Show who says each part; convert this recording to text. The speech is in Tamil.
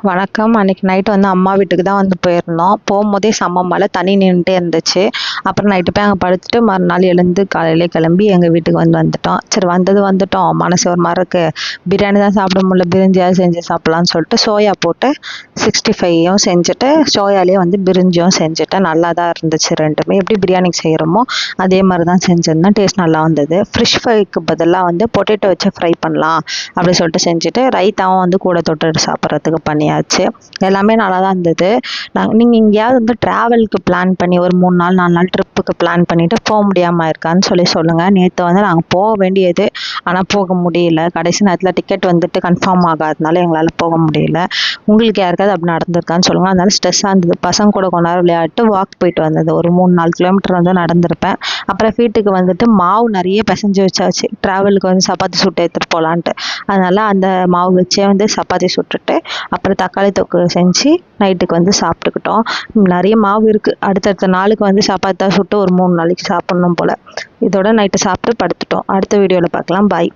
Speaker 1: வணக்கம். அன்னைக்கு நைட்டு அம்மா வீட்டுக்கு தான் போயிருந்தோம். போகும்போதே செம்ம மழை, தண்ணி நின்னுட்டே இருந்துச்சு. அப்புறம் நைட்டு போய் அங்கே படுத்துட்டு மறுநாள் எழுந்து காலையிலே கிளம்பி எங்கள் வீட்டுக்கு வந்துட்டோம். சரி வந்துட்டோம், மனசு ஒரு மாதிரி இருக்கு, பிரியாணி தான் சாப்பிட முடியல, பிரிஞ்சியாவது செஞ்சு சாப்பிட்லான்னு சொல்லிட்டு சோயா போட்டு 65யும் செஞ்சுட்டு சோயாலேயே பிரிஞ்சும் செஞ்சுட்டேன். நல்லா தான் இருந்துச்சு ரெண்டுமே. எப்படி பிரியாணிக்கு செய்கிறோமோ அதே மாதிரி தான் செஞ்சுருந்தேன். டேஸ்ட் நல்லா வந்தது. ஃப்ரிஷ் ஃப்ரைக்கு பதிலாக பொட்டேட்டோ வச்சு ஃப்ரை பண்ணலாம் அப்படி சொல்லிட்டு செஞ்சுட்டு ரைத்தாவும் கூட தொட்டு சாப்பிட்றதுக்கு பண்ணியாச்சு. எல்லாமே நல்லா தான் இருந்தது. நீங்கள் எங்கேயாவது ட்ராவலுக்கு பிளான் பண்ணி ஒரு 3 நாள் 4 நாள் ட்ரிப்புக்கு பிளான் பண்ணிவிட்டு போக முடியாமல் இருக்கான்னு சொல்லுங்கள். நேற்று நாங்கள் போக வேண்டியது, ஆனால் போக முடியல. கடைசி நேரத்தில் டிக்கெட் கன்ஃபார்ம் ஆகாதனால எங்களால் போக முடியல. உங்களுக்கு யாருக்காவது அப்படி நடந்திருக்கான்னு சொல்லுங்கள். அதனால ஸ்ட்ரெஸ்ஸாக இருந்தது. பசங்க கூட கொஞ்ச நேரம் விளையாட்டு வாக் போயிட்டு வந்தது. ஒரு 3-4 கிலோமீட்டர் நடந்திருப்பேன். அப்புறம் வீட்டுக்கு மாவு நிறைய பிசைஞ்சு வச்சாச்சு. ட்ராவலுக்கு சப்பாத்தி சுட்டு எடுத்துகிட்டு போகலான்ட்டு. அதனால் அந்த மாவு வச்சே சப்பாத்தி சுட்டுட்டு அப்புறம் தக்காளி தொக்கு செஞ்சு நைட்டுக்கு சாப்பிட்டுக்கிட்டோம். நிறைய மாவு இருக்குது. அடுத்தடுத்த நாளுக்கு சப்பாத்தி தான் சுட்டு ஒரு 3 நாளைக்கு சாப்பிட்ணும் போல். இதோட நைட்டு சாப்பிட்டு படுத்துட்டோம். அடுத்த வீடியோவில் பார்க்கலாம். பாய்.